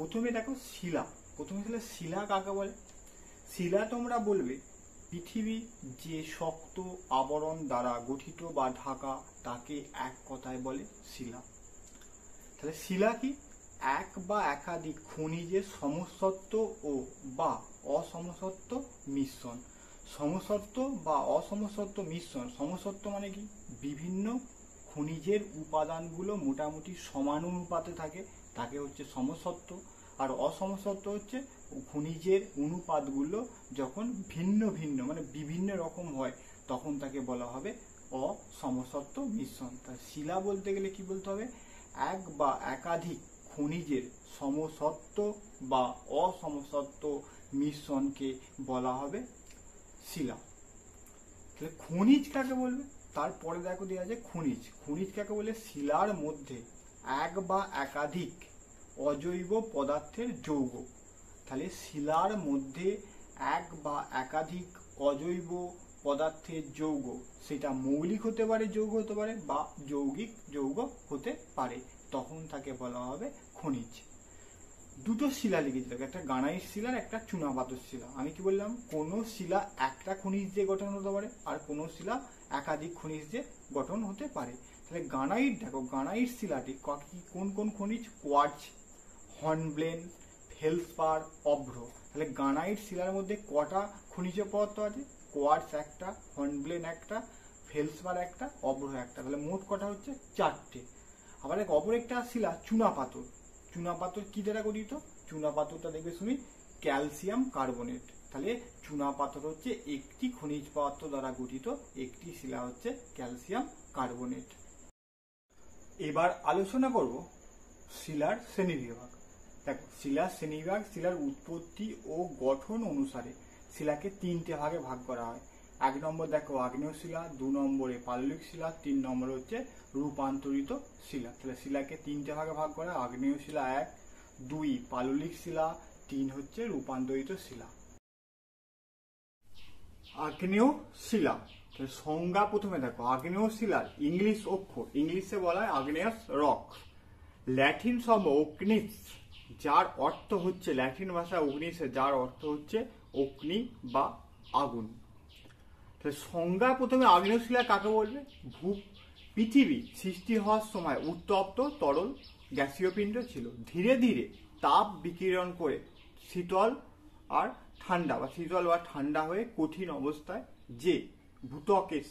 প্রথমে দেখো শিলা। প্রথমে তাহলে শিলা কাকে বলে? শিলা তোমরা বলবে পৃথিবী যে শক্ত আবরণ দ্বারা গঠিত বা ঢাকা, তাকে এক কথায় বলে শিলা। তাহলে শিলা কি? এক বা একাধিক খনিজের সমসত্ব ও বা অসমসত্ব মিশ্রণ। সমসত্ব বা অসমসত্ব মিশ্রণ। সমসত্ব মানে কি? বিভিন্ন খনিজের উপাদানগুলো মোটামুটি সমানুপাতে থাকে, তাকে হচ্ছে সমসত্ব। আর অসমসত্ব হচ্ছে খনিজের অনুপাতগুলো যখন ভিন্ন ভিন্ন মানে বিভিন্ন রকম হয়, তখন তাকে বলা হবে অসমসত্ব মিশ্রণ। তাই শিলা বলতে গেলে কি বলতে হবে? এক বা একাধিক খনিজের সমসত্ব বা অসমসত্ব মিশ্রণকে বলা হবে শিলা। তাহলে খনিজ কাকে বলবে? তারপরে দেখো দেওয়া আছে খনিজ। খনিজ কাকে বলে? শিলার মধ্যে এক বা একাধিক অজৈব পদার্থের যৌগ। তাহলে শিলার মধ্যে এক বা একাধিক অজৈব পদার্থের যৌগ, সেটা মৌলিক হতে পারে, যৌগ হতে পারে, বা যৌগিক যৌগ হতে পারে, তখন তাকে বলা হবে খনিজ। দুটো শিলা লিখেছি, একটা গ্রানাইট শিলা আর একটা চুনাপাথর শিলা। আমি কি বললাম? কোনো শিলা একটা খনিজ দিয়ে গঠন হতে পারে, আর কোনো শিলা একাধিক খনিজ দিয়ে গঠন হতে পারে। তাহলে গ্রানাইট দেখো, গ্রানাইট শিলাটি কোন কোন খনিজ? কোয়ার্টজ, হর্নব্লেন, ফেলসপার, অভ্র। তাহলে গ্রানাইট শিলার মধ্যে কটা খনিজ পদার্থ আছে? কোয়ার্টজ একটা, হর্নব্লেন একটা, ফেলসপার একটা, অভ্র একটা। তাহলে মোট কটা হচ্ছে? 4টে। আবার অপর একটা শিলা চুনাপাথর। চুনাপাথর কি দ্বারা গঠিত? চুনাপাথরটা দেখবে শুনি ক্যালসিয়াম কার্বনেট। তাহলে চুনাপাথর হচ্ছে একটি খনিজ পদার্থ দ্বারা গঠিত একটি শিলা হচ্ছে ক্যালসিয়াম কার্বনেট। এবার আলোচনা করব শিলার শ্রেণীবিভাগ। দেখো, শিলার শ্রেণীবিভাগ শিলার উৎপত্তি ও গঠন অনুসারে শিলাকে 3টে ভাগে ভাগ করা হয়। 1 নম্বর দেখো আগ্নেয় শিলা, 2 নম্বরে পাললিক শিলা, 3 নম্বরে হচ্ছে রূপান্তরিত শিলা। তাহলে শিলাকে 3টে ভাগে ভাগ করা: আগ্নেয় শিলা 1, 2 পাললিক শিলা, 3 হচ্ছে রূপান্তরিত শিলা। আগ্নেয় শিলা সংজ্ঞা প্রথমে দেখো। আগ্নেয় শিলার ইংলিশ অক্ষর, ইংলিশে বলা হয় আগ্নেয়াস রক। ল্যাটিন শব্দ অগ্নিস, যার অর্থ হচ্ছে, ল্যাটিন ভাষা অগ্নিসে যার অর্থ হচ্ছে অগ্নি বা আগুন। সংজ্ঞা প্রথমে আগ্নেয় শিলা কাকে বলবে? পৃথিবী সৃষ্টি হওয়ার সময় উত্তপ্ত তরল গ্যাসীয় পিণ্ড ছিল, ধীরে ধীরে তাপ বিকিরণ করে শীতল আর ঠান্ডা বা শীতল বা ঠান্ডা হয়ে কঠিন অবস্থায় যে ভূত্বকের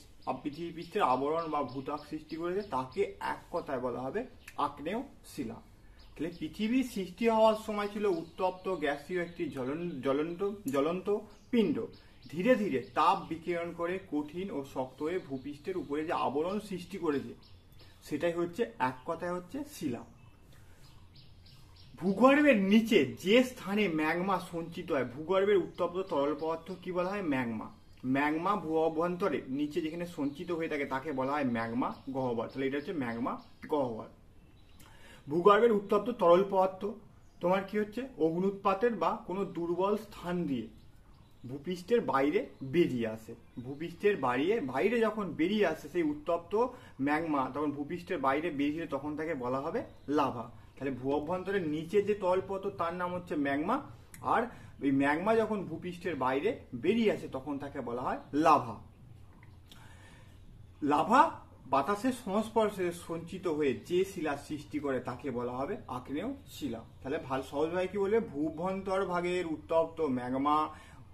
পৃথিবী পৃষ্ঠের আবরণ বা ভূত্বক সৃষ্টি করেছে, তাকে এক কথায় বলা হবে আগ্নেয় শিলা। তাহলে পৃথিবীর সৃষ্টি হওয়ার সময় ছিল উত্তপ্ত গ্যাসীয় একটি জ্বলন্ত পিণ্ড, ধীরে ধীরে তাপ বিকিরণ করে কঠিন ও শক্ত হয়ে ভূপৃষ্ঠের উপরে যে আবরণ সৃষ্টি করেছে, সেটাই হচ্ছে এক কথায় হচ্ছে শিলা। ভূগর্ভের নিচে যে স্থানে ম্যাগমা সঞ্চিত হয়, ভূগর্ভের উত্তপ্ত তরল পদার্থ কি বলা হয়? ম্যাগমা। ম্যাগমা ভূ অভ্যন্তরে নিচে যেখানে সঞ্চিত হয়ে থাকে তাকে বলা হয় ম্যাগমা গহ্বর। তাহলে এটা হচ্ছে ম্যাগমা গহ্বর। ভূগর্ভের উত্তপ্ত তরল পদার্থ তোমার কি হচ্ছে? অগ্নুৎপাতের বা কোনো দুর্বল স্থান দিয়ে ভূপৃষ্ঠের বাইরে বেরিয়ে আসে। ভূপৃষ্ঠের বাইরে যখন বেরিয়ে আসে সেই উত্তপ্ত ম্যাগমা, তখন ভূপৃষ্ঠের বাইরে বেরিয়ে তখন তাকে বলা হবে লাভা। তাহলে ভূ অভ্যন্তরের নিচে যে তরল পদার্থ তার নাম হচ্ছে ম্যাগমা, আর ওই ম্যাগমা যখন ভূপৃষ্ঠের বাইরে বেরিয়ে আসে তখন তাকে বলা হয় লাভা। লাভা বাতাসের সংস্পর্শে সঞ্চিত হয়ে যে শিলা সৃষ্টি করে তাকে বলা হবে আগ্নেয় শিলা। তাহলে সহজভাবে কি বলবে? ভূভ্যন্তর ভাগের উত্তপ্ত ম্যাগমা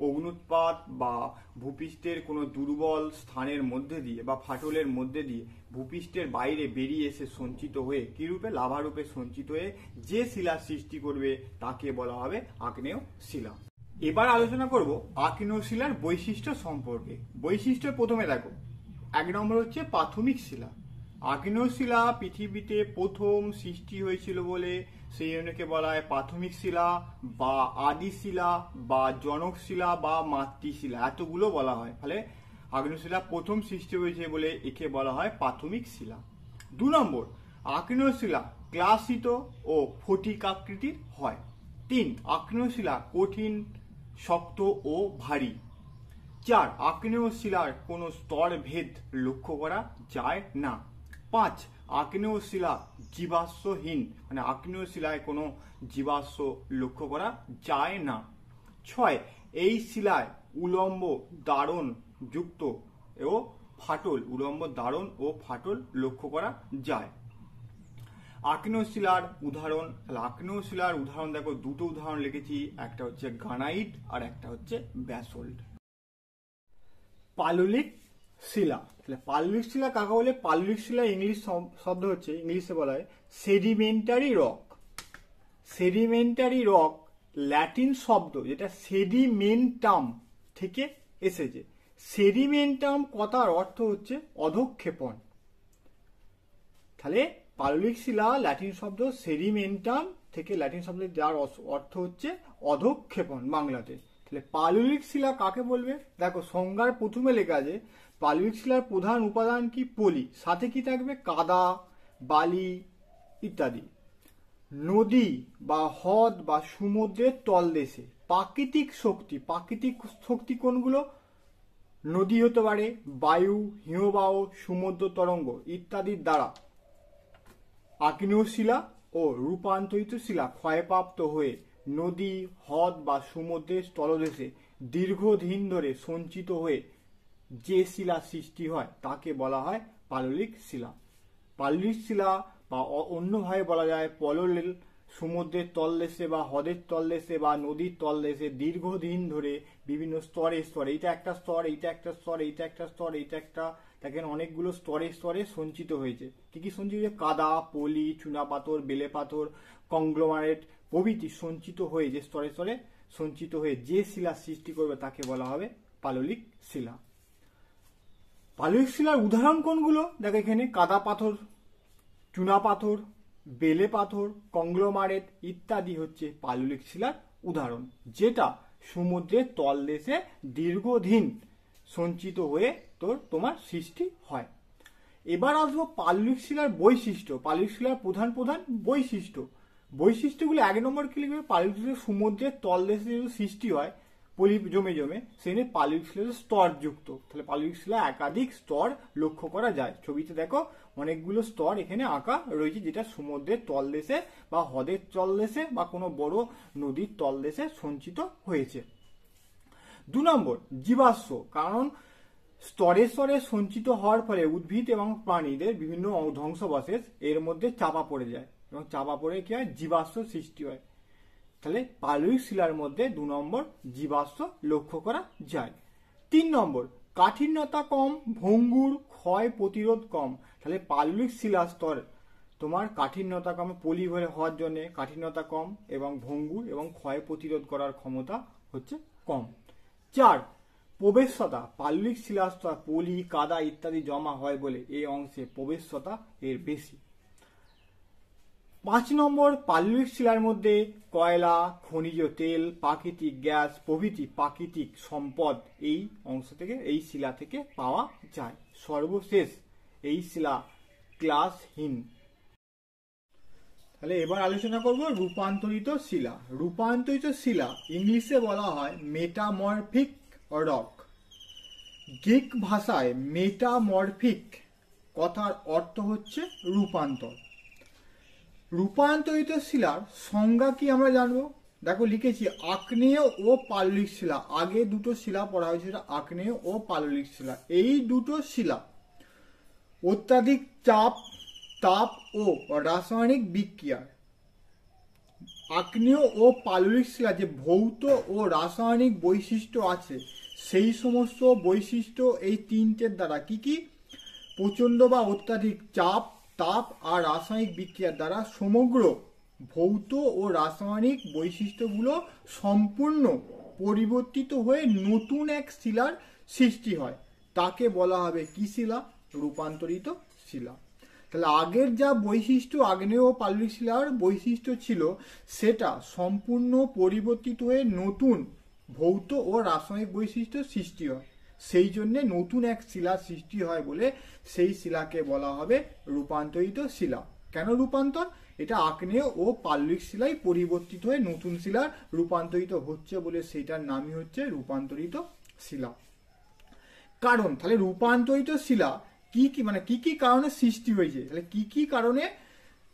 অগ্নুৎপাত বা ভূপৃষ্ঠের কোনো দুর্বল স্থানের মধ্যে দিয়ে বা ফাটলের মধ্যে দিয়ে ভূপৃষ্ঠের বাইরে বেরিয়ে এসে সঞ্চিত হয়ে কি রূপে? লাভা রূপে সঞ্চিত হয়ে যে শিলা সৃষ্টি করবে তাকে বলা হবে আগ্নেয় শিলা। এবার আলোচনা করব আগ্নেয় শিলার বৈশিষ্ট্য সম্পর্কে। বৈশিষ্ট্য প্রথমে দেখো, 1 নম্বর হচ্ছে প্রাথমিক শিলা। আগ্নেয় শিলা পৃথিবীতে প্রথম সৃষ্টি হয়েছিল বলে সেই জন্যকে বলা হয় প্রাথমিক শিলা বা আদি শিলা বা জনক শিলা বা মাতৃশিলা, এতগুলো বলা হয়। ফলে আগ্নেয় শিলা প্রথম সৃষ্টি হয়েছে বলে একে বলা হয় প্রাথমিক শিলা। 2 নম্বর, আগ্নেয় শিলা গ্লাসিত ও ফটিক আকৃতির হয়। 3, আগ্নেয় শিলা কঠিন, শক্ত ও ভারী। 4, আগ্নেয় শিলার কোনো স্তর ভেদ লক্ষ্য করা যায় না। 5, আগ্নেয় শিলা জীবাশ্মহীন, মানে আগ্নেয় শিলায় কোনো জীবাশ্ম লক্ষ্য করা যায় না। 6, এই শিলায় উলম্ব দারণ যুক্ত ও ফাটল, উলম্ব দারণ ও ফাটল লক্ষ্য করা যায়। আগ্নেয় শিলার উদাহরণ, তাহলে আগ্নেয় শিলার উদাহরণ দেখো, দুটো উদাহরণ লিখেছি, একটা হচ্ছে গ্রানাইট আর একটা হচ্ছে ব্যাসল্ট। পাললিক শিলা, তাহলে পাললিক শিলা কাকে বলে? পাললিক শিলা ইংলিশ শব্দ হচ্ছে, ইংলিশে বলা হয় sedimentary rock. Sedimentary rock Latin শব্দ যেটা সেডিমেন্টাম থেকে এসেছে। সেডিমেন্টাম কথার অর্থ হচ্ছে অধঃক্ষেপণ। তাহলে পাললিক শিলা ল্যাটিন শব্দ সেডিমেন্টাম থেকে, ল্যাটিন শব্দ যার অর্থ হচ্ছে অধঃক্ষেপণ বাংলাতে। তাহলে পাললিক শিলা কাকে বলবে? দেখো সংজ্ঞার প্রথমে লেখা আছে পাললিক শিলার প্রধান উপাদান কি? পলি, সাথে কি থাকবে? কাদা, বালি ইত্যাদি। নদী বা হ্রদ বা সমুদ্রের তলদেশে প্রাকৃতিক শক্তি, প্রাকৃতিক শক্তি কোনগুলো? নদী হতে পারে, বায়ু, হিমবাহ, সমুদ্র তরঙ্গ ইত্যাদির দ্বারা আগ্নেয় শিলা ও রূপান্তরিত শিলা ক্ষয়প্রাপ্ত হয়ে নদী, হ্রদ বা সমুদ্রের তলদেশে দীর্ঘদিন ধরে সঞ্চিত হয়ে যে শিলা সৃষ্টি হয় তাকে বলা হয় পাললিক শিলা। পাললিক শিলা বা অন্যভাবে বলা যায় পললিল সমুদ্রের তলদেশে বা হ্রদের তলদেশে বা নদীর তলদেশে দীর্ঘদিন ধরে বিভিন্ন স্তরে স্তরে, এইটা একটা স্তর, এইটা একটা স্তর, এইটা একটা স্তর, এইটা একটা, দেখেন অনেকগুলো স্তরে স্তরে সঞ্চিত হয়েছে। কি কি সঞ্চিত হয়েছে? কাদা, পলি, চুনাপাথর, বেলে পাথর, কংগ্লোমারেট প্রভৃতি সঞ্চিত হয়ে, যে স্তরে স্তরে সঞ্চিত হয়ে যে শিলা সৃষ্টি করবে তাকে বলা হবে পাললিক শিলা। পাললিক শিলার উদাহরণ কোনগুলো? দেখো এখানে কাদা পাথর, চুনাপাথর, বেলে পাথর, কংগ্লোমারেট ইত্যাদি হচ্ছে পাললিক শিলার উদাহরণ, যেটা সমুদ্রের তলদেশে দীর্ঘদিন সঞ্চিত হয়ে তোমার সৃষ্টি হয়। এবার আসবো পাললিক শিলার বৈশিষ্ট্য। পাললিক শিলার প্রধান প্রধান বৈশিষ্ট্য। বৈশিষ্ট্যগুলো 1 নম্বর কি লিখবে? পাললিক শিলা সমুদ্রের তলদেশে যদি সৃষ্টি হয় পলি জমে জমে, সেখানে পাললিক শিলার স্তর যুক্ত। তাহলে পাললিক শিলা একাধিক স্তর লক্ষ্য করা যায়। ছবিতে দেখো অনেকগুলো স্তর এখানে আঁকা রয়েছে, যেটা সমুদ্রের তলদেশে বা হ্রদের তলদেশে বা কোনো বড় নদীর তলদেশে সঞ্চিত হয়েছে। 2 নম্বর জীবাশ্ম, কারণ স্তরে স্তরে সঞ্চিত হওয়ার ফলে উদ্ভিদ এবং প্রাণীদের বিভিন্ন ধ্বংসাবশেষ এর মধ্যে চাপা পড়ে যায় এবং চাপা পড়ে কি হয়? জীবাশ্ম সৃষ্টি হয়। তাহলে পাললিক শিলার মধ্যে 2 নম্বর জীবাশ্ম লক্ষ্য করা যায়। 3 নম্বর কাঠিন্যতা কম, ভঙ্গুর, ক্ষয় প্রতিরোধ কম। তাহলে পাললিক শিলা স্তর তোমার কাঠিন্যতা কম, পলি হওয়ার জন্য কাঠিন্যতা কম এবং ভঙ্গুর এবং ক্ষয় প্রতিরোধ করার ক্ষমতা হচ্ছে কম। 4 প্রবেশ্যতা, পাললিক শিলাস্তর পলি, কাদা ইত্যাদি জমা হয় বলে এই অংশে প্রবেশ্যতা এর বেশি। 5 নম্বর পাললিক শিলার মধ্যে কয়লা, খনিজ তেল, প্রাকৃতিক গ্যাস প্রভৃতি প্রাকৃতিক সম্পদ এই অংশ থেকে, এই শিলা থেকে পাওয়া যায়। সর্বশেষ এই শিলা ক্লাসহীন। তাহলে এবার আলোচনা করব রূপান্তরিত শিলা। রূপান্তরিত শিলা ইংলিশে বলা হয় মেটামরফিক রক। গ্রিক ভাষায় মেটামরফিক কথার অর্থ হচ্ছে রূপান্তর। রূপান্তরিত শিলার সংজ্ঞা কি আমরা জানবো? দেখো লিখেছি আগ্নেয় ও পাললিক শিলা। আগে দুটো শিলা পড়া হয়েছিল, আগ্নেয় ও পাললিক শিলা। এই দুটো শিলা অত্যাধিক চাপ, তাপ ও রাসায়নিক বিক্রিয়ায় আগ্নেয় ও পাললিক শিলা যে ভৌত ও রাসায়নিক বৈশিষ্ট্য আছে, সেই সমস্ত বৈশিষ্ট্য এই তিনটের দ্বারা কি কি? প্রচণ্ড বা অত্যাধিক চাপ, তাপ আর রাসায়নিক বিক্রিয়ার দ্বারা সমগ্র ভৌত ও রাসায়নিক বৈশিষ্ট্যগুলো সম্পূর্ণ পরিবর্তিত হয়ে নতুন এক শিলার সৃষ্টি হয়। তাকে বলা হবে কি শিলা? রূপান্তরিত শিলা। তাহলে আগের যা বৈশিষ্ট্য আগ্নেয় ও পাললিক শিলার বৈশিষ্ট্য ছিল, সেটা সম্পূর্ণ পরিবর্তিত হয়ে নতুন ভৌত ও রাসায়নিক বৈশিষ্ট্য সৃষ্টি হয়। সেই জন্যে নতুন এক শিলা সৃষ্টি হয় বলে সেই শিলাকে বলা হবে রূপান্তরিত শিলা। কেন রূপান্তর? এটা আগ্নেয় ও পাললিক শিলাই পরিবর্তিত হয়ে নতুন শিলার রূপান্তরিত হচ্ছে বলে সেইটার নামই হচ্ছে রূপান্তরিত শিলা। কারণ তাহলে রূপান্তরিত শিলা কি কি কারণে সৃষ্টি হয়েছে। তাহলে কি কি কারণে,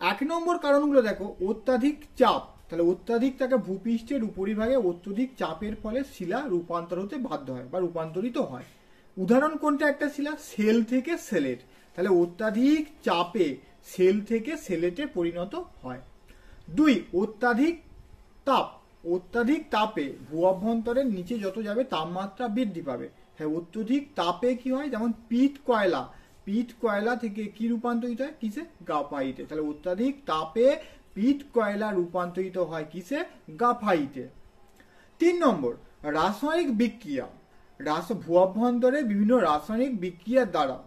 1 নম্বর কারণগুলো দেখো, অত্যাধিক চাপ। তাহলে অত্যাধিক তাকে ভূপৃষ্ঠের উপরিভাগে অত্যধিক চাপের ফলে শিলা রূপান্তর হতে বাধ্য হয় বা রূপান্তরিত হয়। উদাহরণ কোনটা একটা শিলা? সেল থেকে সেলেট। তাহলে অত্যাধিক চাপে সেল থেকে সেলেটে পরিণত হয়। 2, অত্যাধিক তাপ। অত্যাধিক তাপে ভূ অভ্যন্তরের নিচে যত যাবে তাপমাত্রা বৃদ্ধি পাবে। হ্যাঁ, অত্যধিক তাপে কি হয়, যেমন পিট কয়লা থেকে কি রূপান্তরিত হয়, কিসে? গ্রাফাইটে। তাহলে অত্যাধিক তাপে পিট কয়লা রূপান্তরিত হয় কিসে? গ্রাফাইটে। 3 নম্বর, রাসায়নিক বিক্রিয়া। ভূ অভ্যন্তরে বিভিন্ন রাসায়নিক বিক্রিয়ার দ্বারা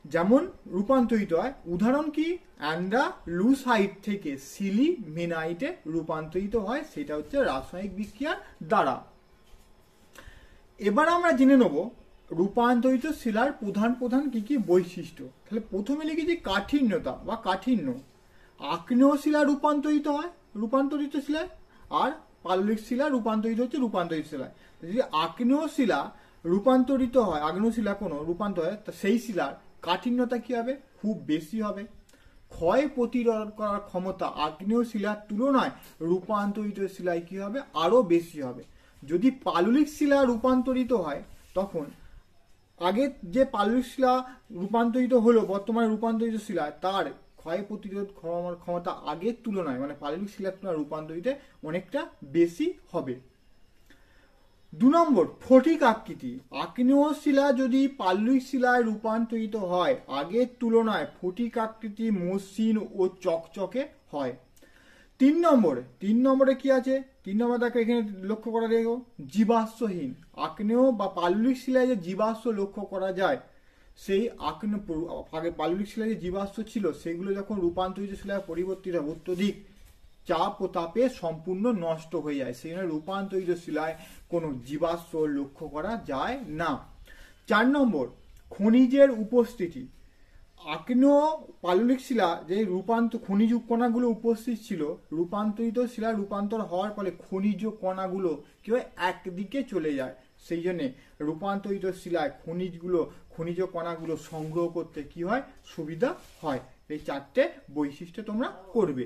যেমন রূপান্তরিত হয়। উদাহরণ কি? অ্যান্ডালুসাইট থেকে সিলিমেনাইটে রূপান্তরিত হয়, সেটা হচ্ছে রাসায়নিক বিক্রিয়ার দ্বারা। এবার আমরা জেনে নেব রূপান্তরিত শিলার প্রধান প্রধান কি কি বৈশিষ্ট্য। তাহলে প্রথমে লিখেছি কাঠিন্যতা বা কাঠিন্য। আগ্নেয় শিলা রূপান্তরিত হয় রূপান্তরিত শিলায়, আর পাললিক শিলা রূপান্তরিত হচ্ছে রূপান্তরিত শিলায়। যদি আগ্নেয় শিলা রূপান্তরিত হয়, আগ্নেয় শিলা কোনো রূপান্তর হয়, তা সেই শিলার কাঠিন্যতা কি হবে? খুব বেশি হবে। ক্ষয় প্রতিরোধ করার ক্ষমতা আগ্নেয় শিলার তুলনায় রূপান্তরিত শিলায় কি হবে? আরো বেশি হবে। যদি পাললিক শিলা রূপান্তরিত হয়, তখন আগে যে পাললিক শিলা রূপান্তরিত হলো বর্তমানে রূপান্তরিত শিলা, তার ক্ষয় প্রতিরোধ ক্ষমতা আগের তুলনায়, মানে পাললিক শিলার তুলনায় রূপান্তরিত অনেকটা বেশি হবে। 2 নম্বর, ফটিক আকৃতি। আগ্নেয় শিলা যদি পাললিক শিলায় রূপান্তরিত হয়, আগের তুলনায় ফটিক আকৃতি মসৃণ ও চকচকে হয়। 3 নম্বরে কি আছে? 3 নম্বর দেখো, এখানে লক্ষ্য করা দেখো, জীবাশ্মহীন। আগ্নেয় বা পাললিক শিলায় যে জীবাশ্ম লক্ষ্য করা যায়, সেই আগে পাললিক শিলায় যে জীবাশ্ম ছিল, সেগুলো যখন রূপান্তরিত শিলায় পরিবর্তিত হয়, অত্যধিক চাপ ও তাপে সম্পূর্ণ নষ্ট হয়ে যায়। সেই জন্য রূপান্তরিত শিলায় কোনো জীবাশ্ম লক্ষ্য করা যায় না। 4 নম্বর, খনিজের উপস্থিতি। আগ্নেয় পাললিক শিলা যে খনিজ কণাগুলো উপস্থিত ছিল, রূপান্তরিত শিলা রূপান্তর হওয়ার ফলে খনিজ কণাগুলো কি হয়? একদিকে চলে যায়। সেই জন্যে রূপান্তরিত শিলায় খনিজ কণাগুলো সংগ্রহ করতে কি হয়? সুবিধা হয়। এই 4টে বৈশিষ্ট্য তোমরা করবে।